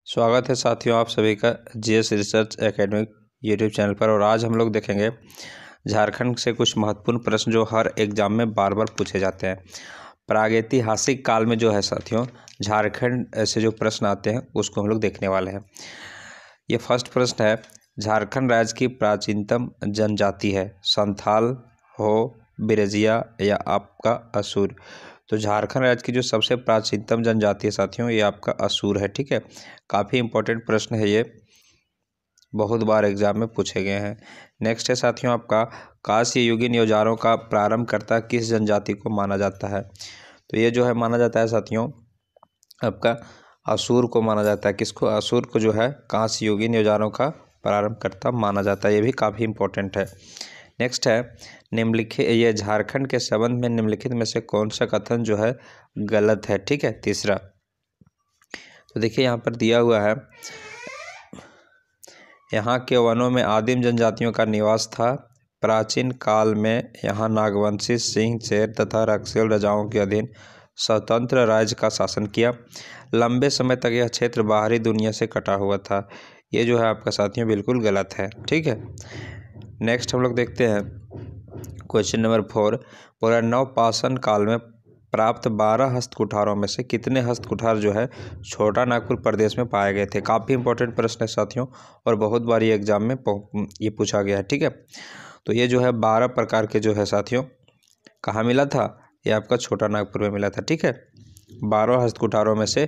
स्वागत है साथियों आप सभी का GS research academic YouTube channel पर। और आज हम लोग देखेंगे झारखंड से कुछ महत्वपूर्ण प्रश्न जो हर एग्जाम में बार बार पूछे जाते हैं। प्रागैतिहासिक काल में जो है साथियों झारखंड से जो प्रश्न आते हैं उसको हम लोग देखने वाले हैं। ये फर्स्ट प्रश्न है, झारखंड राज्य की प्राचीनतम जनजाति है, संथाल हो, बिरजिया या आपका असुर। तो झारखंड राज्य की जो सबसे प्राचीनतम जनजाति है साथियों ये आपका असुर है। ठीक है, काफ़ी इंपॉर्टेंट प्रश्न है ये, बहुत बार एग्जाम में पूछे गए हैं। नेक्स्ट है साथियों आपका, कांस्य युगीन औजारों का प्रारंभकर्ता किस जनजाति को माना जाता है। तो ये जो है माना जाता है साथियों आपका असुर को माना जाता है। किसको? असुर को जो है कांस्य युगीन औजारों का प्रारंभकर्ता माना जाता है। ये भी काफ़ी इंपॉर्टेंट है। नेक्स्ट है, निम्नलिखित ये झारखंड के संबंध में निम्नलिखित में से कौन सा कथन जो है गलत है। ठीक है, तीसरा तो देखिए यहाँ पर दिया हुआ है, यहाँ के वनों में आदिम जनजातियों का निवास था। प्राचीन काल में यहाँ नागवंशी, सिंह, चेर तथा रक्सेल राजाओं के अधीन स्वतंत्र राज्य का शासन किया। लंबे समय तक यह क्षेत्र बाहरी दुनिया से कटा हुआ था। ये जो है आपका साथियों बिल्कुल गलत है। ठीक है, नेक्स्ट हम लोग देखते हैं क्वेश्चन नंबर 4, पूरा नवपाषाण काल में प्राप्त 12 हस्तकुठारों में से कितने हस्तकुठार जो है छोटा नागपुर प्रदेश में पाए गए थे। काफ़ी इंपॉर्टेंट प्रश्न है साथियों और बहुत बार ये एग्जाम में ये पूछा गया है। ठीक है, तो ये जो है 12 प्रकार के जो है साथियों कहाँ मिला था, ये आपका छोटा नागपुर में मिला था। ठीक है, 12 हस्तकुठारों में से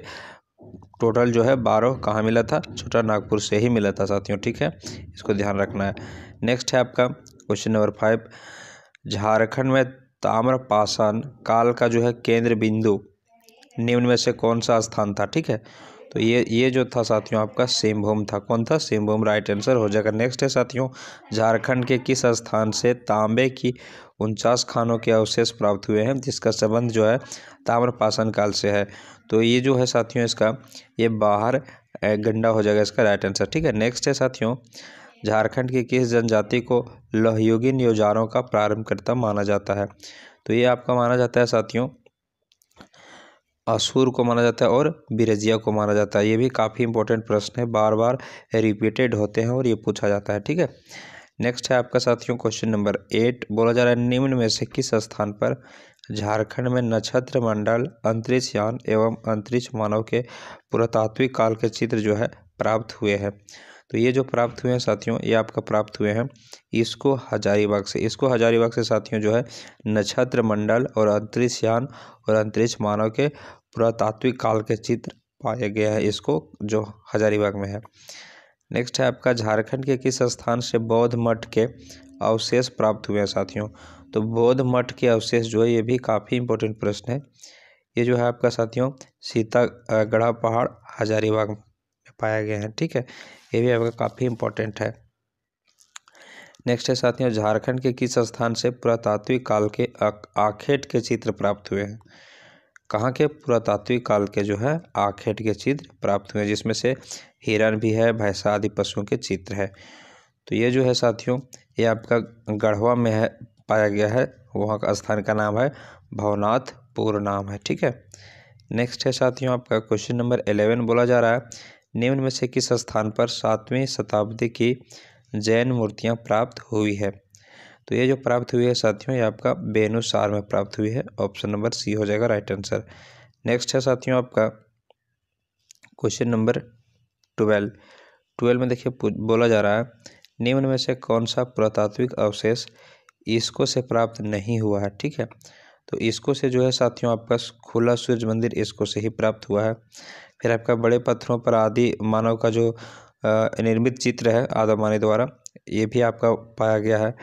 टोटल जो है 12 कहाँ मिला था, छोटा नागपुर से ही मिला था साथियों। ठीक है, इसको ध्यान रखना है। नेक्स्ट है आपका क्वेश्चन नंबर 5, झारखंड में ताम्रपाषाण काल का जो है केंद्र बिंदु निम्न में से कौन सा स्थान था। ठीक है, तो ये जो था साथियों आपका सिंहभूम था। कौन था? सिंहभूम, राइट आंसर हो जाएगा। नेक्स्ट है साथियों, झारखंड के किस स्थान से तांबे की 49 खानों के अवशेष प्राप्त हुए हैं जिसका संबंध जो है ताम्रपाषाण काल से है। तो ये जो है साथियों इसका ये बाहर गंडा हो जाएगा इसका राइट आंसर। ठीक है, नेक्स्ट है साथियों, झारखंड की किस जनजाति को लौहयुगीन औजारों का प्रारंभकर्ता माना जाता है। तो ये आपका माना जाता है साथियों असुर को माना जाता है और बिरजिया को माना जाता है। ये भी काफ़ी इंपॉर्टेंट प्रश्न है, बार बार रिपीटेड होते हैं और ये पूछा जाता है। ठीक है, नेक्स्ट है आपका साथियों क्वेश्चन नंबर 8, बोला जा रहा है निम्न में से किस स्थान पर झारखंड में नक्षत्र मंडल, अंतरिक्ष यान एवं अंतरिक्ष मानव के पुरातात्विक काल के चित्र जो है प्राप्त हुए हैं। तो ये जो प्राप्त हुए हैं साथियों ये आपका प्राप्त हुए हैं इसको हजारीबाग से। इसको हजारीबाग से साथियों जो है नक्षत्र मंडल और अंतरिक्ष यान और अंतरिक्ष मानव के पुरातात्विक काल के चित्र पाए गए हैं, इसको जो हजारीबाग में है। नेक्स्ट है आपका, झारखंड के किस स्थान से बौद्ध मठ के अवशेष प्राप्त हुए हैं साथियों। तो बौद्ध मठ के अवशेष जो है ये भी काफ़ी इंपॉर्टेंट प्रश्न है। ये जो है आपका साथियों सीतागढ़ पहाड़ हजारीबाग में पाया गया है। ठीक है, ये भी आपका काफ़ी इंपॉर्टेंट है। नेक्स्ट है साथियों, झारखंड के किस स्थान से पुरातात्विक काल के आखेट के चित्र प्राप्त हुए हैं। कहाँ के? पुरातात्विक काल के जो है आखेट के चित्र प्राप्त हुए हैं जिसमें से हिरण भी है, भैंसा आदि पशुओं के चित्र है। तो ये जो है साथियों ये आपका गढ़वा में है पाया गया है, वहाँ का स्थान का नाम है भवनाथपुर नाम है। ठीक है, नेक्स्ट है साथियों आपका क्वेश्चन नंबर 11, बोला जा रहा है निम्न में से किस स्थान पर 7वीं शताब्दी की जैन मूर्तियाँ प्राप्त हुई है। तो ये जो प्राप्त हुई है साथियों ये आपका बेनुसार में प्राप्त हुई है। ऑप्शन नंबर सी हो जाएगा राइट आंसर। नेक्स्ट है साथियों आपका क्वेश्चन नंबर 12 में देखिए बोला जा रहा है निम्न में से कौन सा पुरातात्विक अवशेष इसको से प्राप्त नहीं हुआ है। ठीक है, तो इसको से जो है साथियों आपका खुला सूर्य मंदिर इसको से ही प्राप्त हुआ है। फिर आपका बड़े पत्थरों पर आदि मानव का जो निर्मित चित्र है आदमानव द्वारा ये भी आपका पाया गया है।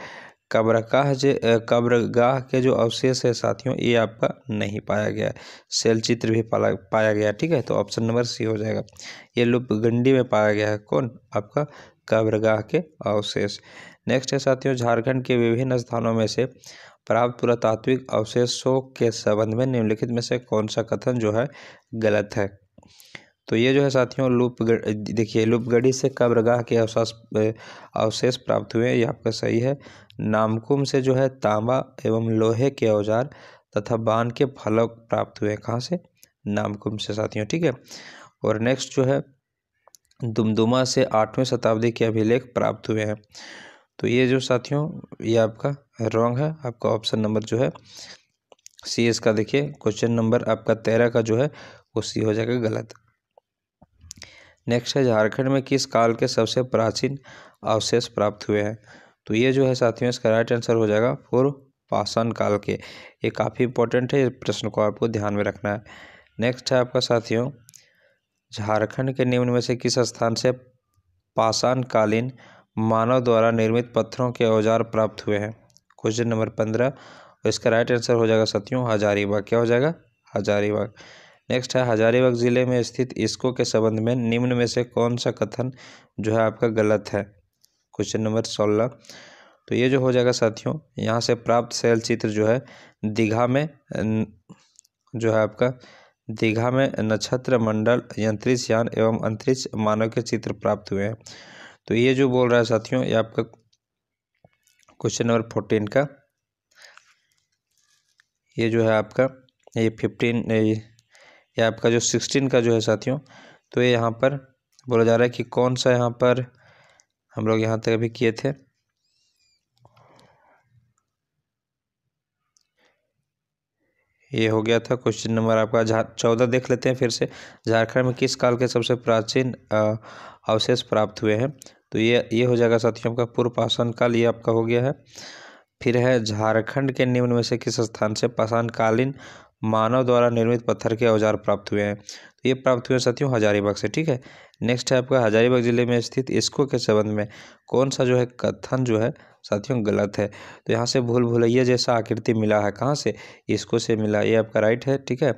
कब्रगाह के जो अवशेष है साथियों ये आपका नहीं पाया गया है। शैल चित्र भी पाया गया। ठीक है, तो ऑप्शन नंबर सी हो जाएगा। ये लुपगंडी में पाया गया है कौन? आपका कब्रगाह के अवशेष। नेक्स्ट है साथियों, झारखंड के विभिन्न स्थानों में से प्राप्त पुरातात्विक अवशेषों के संबंध में निम्नलिखित में से कौन सा कथन जो है गलत है। तो ये जो है साथियों देखिए लुपगढ़ी से कब्रगाह के अवशेष प्राप्त हुए, ये आपका सही है। नामकुम से जो है तांबा एवं लोहे के औजार तथा बाण के फलक प्राप्त हुए। कहाँ से? नामकुम से साथियों। ठीक है, और नेक्स्ट जो है दुमदुमा से 8वीं शताब्दी के अभिलेख प्राप्त हुए हैं। तो ये जो साथियों ये आपका रॉन्ग है, आपका ऑप्शन नंबर जो है सी इसका देखिए क्वेश्चन नंबर आपका 13 का जो है वो सी हो जाएगा गलत। नेक्स्ट है झारखंड में किस काल के सबसे प्राचीन अवशेष प्राप्त हुए हैं। तो ये जो है साथियों इसका राइट आंसर हो जाएगा पूर्व पाषाण काल के। ये काफ़ी इंपॉर्टेंट है, इस प्रश्न को आपको ध्यान में रखना है। नेक्स्ट है आपका साथियों झारखंड के निम्न में से किस स्थान से पाषाण कालीन मानव द्वारा निर्मित पत्थरों के औजार प्राप्त हुए हैं। क्वेश्चन नंबर 15 और इसका राइट आंसर हो जाएगा साथियों हजारीबाग। क्या हो जाएगा? हजारीबाग। नेक्स्ट है हजारीबाग जिले में स्थित इसको के संबंध में निम्न में से कौन सा कथन जो है आपका गलत है। Question number 16। तो ये जो हो जाएगा साथियों यहाँ से प्राप्त शैल चित्र जो है दीघा में जो है आपका दीघा में नक्षत्र मंडल अंतरिक्ष यान एवं अंतरिक्ष मानव के चित्र प्राप्त हुए हैं। तो ये जो बोल रहा है साथियों ये आपका क्वेश्चन नंबर 14 का ये जो है आपका ये 15 ये आपका जो 16 का जो है साथियों तो ये यहाँ पर बोला जा रहा है कि कौन सा यहाँ पर हम लोग यहाँ तक अभी किए थे। ये हो गया था क्वेश्चन नंबर आपका 14 देख लेते हैं फिर से। झारखंड में किस काल के सबसे प्राचीन अवशेष प्राप्त हुए हैं। तो ये हो जाएगा साथियों आपका पूर्व पाषाण काल, ये आपका हो गया है। फिर है झारखंड के निम्न में से किस स्थान से पाषाणकालीन मानव द्वारा निर्मित पत्थर के औजार प्राप्त हुए हैं। तो ये प्राप्त हुए साथियों हजारीबाग से। ठीक है। नेक्स्ट है आपका हजारीबाग जिले में स्थित इसको के संबंध में कौन सा जो है कथन जो है साथियों गलत है। तो यहाँ से भूल भुलैया जैसा आकृति मिला है, कहाँ से? इसको से मिला, ये आपका राइट है। ठीक है।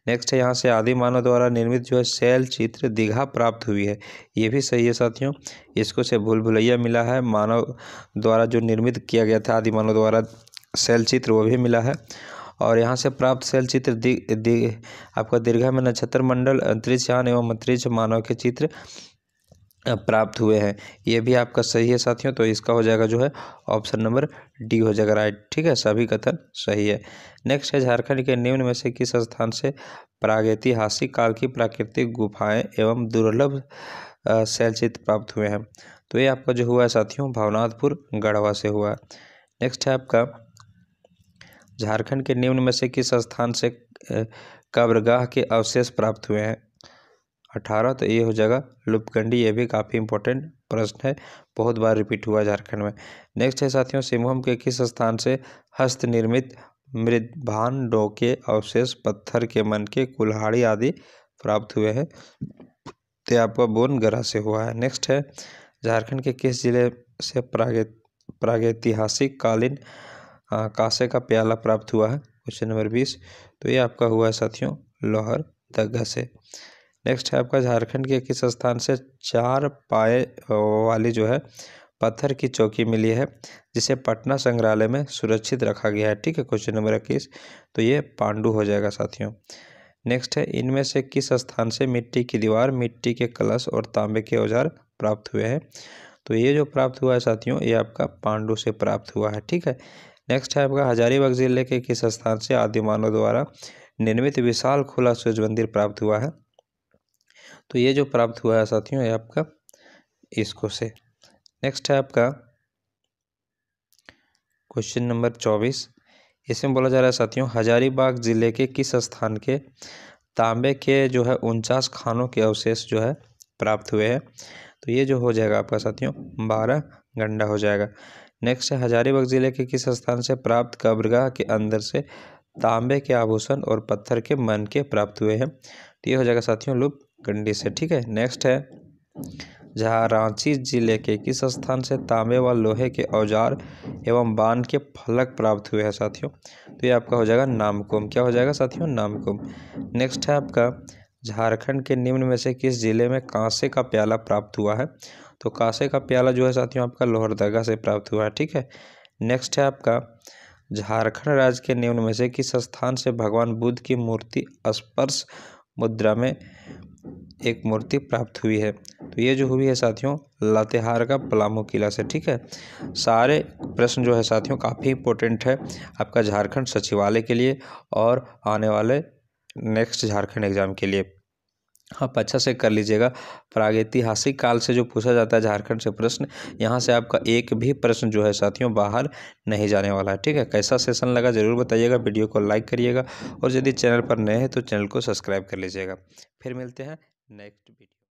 नेक्स्ट है यहाँ से आदि मानव द्वारा निर्मित जो है शैल चित्र दीघा प्राप्त हुई है, ये भी सही है साथियों। इसको से भूल भुलैया मिला है, मानव द्वारा जो निर्मित किया गया था आदि मानव द्वारा शैल चित्र वो भी मिला है। और यहाँ से प्राप्त शैल चित्र आपका दीर्घा में नक्षत्र मंडल अंतरिक्ष यान एवं अंतरिक्ष मानव के चित्र प्राप्त हुए हैं, ये भी आपका सही है साथियों। तो इसका हो जाएगा जो है ऑप्शन नंबर डी हो जाएगा राइट। ठीक है, सभी कथन सही है। नेक्स्ट है झारखंड के निम्न में से किस स्थान से प्रागैतिहासिक काल की प्राकृतिक गुफाएं एवं दुर्लभ शैल चित्र प्राप्त हुए हैं। तो ये आपका जो हुआ है साथियों भवनाथपुर गढ़वा से हुआ है। नेक्स्ट है आपका झारखंड के निम्न में से किस स्थान से कब्रगाह के अवशेष प्राप्त हुए हैं। 18। तो ये हो जाएगा लुपकंडी, ये भी काफ़ी इंपॉर्टेंट प्रश्न है, बहुत बार रिपीट हुआ झारखंड में। नेक्स्ट है साथियों सिंहभूम के किस स्थान से हस्त निर्मित मृदभांडों के अवशेष पत्थर के मन के कुल्हाड़ी आदि प्राप्त हुए हैं। तो आपका बोनगरा से हुआ है। नेक्स्ट है झारखंड के किस जिले से प्रागैतिहासिक कालीन कांसे का प्याला प्राप्त हुआ है। Question number 20। तो ये आपका हुआ है साथियों लोहरदगा से। नेक्स्ट है आपका झारखंड के किस स्थान से 4 पाए वाली जो है पत्थर की चौकी मिली है जिसे पटना संग्रहालय में सुरक्षित रखा गया है। ठीक है, क्वेश्चन नंबर 21। तो ये पांडु हो जाएगा साथियों। नेक्स्ट है इनमें से किस स्थान से मिट्टी की दीवार, मिट्टी के कलश और तांबे के औजार प्राप्त हुए हैं। तो ये जो प्राप्त हुआ है साथियों ये आपका पांडु से प्राप्त हुआ है। ठीक है। नेक्स्ट है आपका हजारीबाग जिले के किस स्थान से आदि मानव द्वारा निर्मित विशाल खुला सूर्य मंदिर प्राप्त हुआ है। तो ये जो प्राप्त हुआ है साथियों ये आपका इसको से। नेक्स्ट है आपका क्वेश्चन नंबर 24। इसमें बोला जा रहा है साथियों हजारीबाग जिले के किस स्थान के तांबे के जो है 49 खानों के अवशेष जो है प्राप्त हुए हैं। तो ये जो हो जाएगा आपका साथियों 12 गंडा हो जाएगा। नेक्स्ट है हजारीबाग जिले के किस स्थान से प्राप्त कब्रगाह के अंदर से तांबे के आभूषण और पत्थर के मन के प्राप्त हुए हैं। तो ये हो जाएगा साथियों लुपकंडी से। ठीक है। नेक्स्ट है जहाँ रांची जिले के किस स्थान से तांबे व लोहे के औजार एवं बाण के फलक प्राप्त हुए हैं साथियों। तो ये आपका हो जाएगा नामकुम। क्या हो जाएगा साथियों नामकुम। नेक्स्ट है आपका झारखंड के निम्न में से किस जिले में कांसे का प्याला प्राप्त हुआ है। तो कांसे का प्याला जो है साथियों आपका लोहरदगा से प्राप्त हुआ है। ठीक है। नेक्स्ट है आपका झारखंड राज्य के निम्न में से किस स्थान से भगवान बुद्ध की मूर्ति स्पर्श मुद्रा में एक मूर्ति प्राप्त हुई है। तो ये जो हुई है साथियों लातेहार का पलामू किला से। ठीक है। सारे प्रश्न जो है साथियों काफ़ी इंपॉर्टेंट है आपका झारखंड सचिवालय के लिए और आने वाले नेक्स्ट झारखंड एग्जाम के लिए। आप अच्छा से कर लीजिएगा। प्रागैतिहासिक काल से जो पूछा जाता है झारखंड से प्रश्न, यहाँ से आपका एक भी प्रश्न जो है साथियों बाहर नहीं जाने वाला है। ठीक है, कैसा सेशन लगा ज़रूर बताइएगा, वीडियो को लाइक करिएगा और यदि चैनल पर नए हैं तो चैनल को सब्सक्राइब कर लीजिएगा। फिर मिलते हैं नेक्स्ट वीडियो।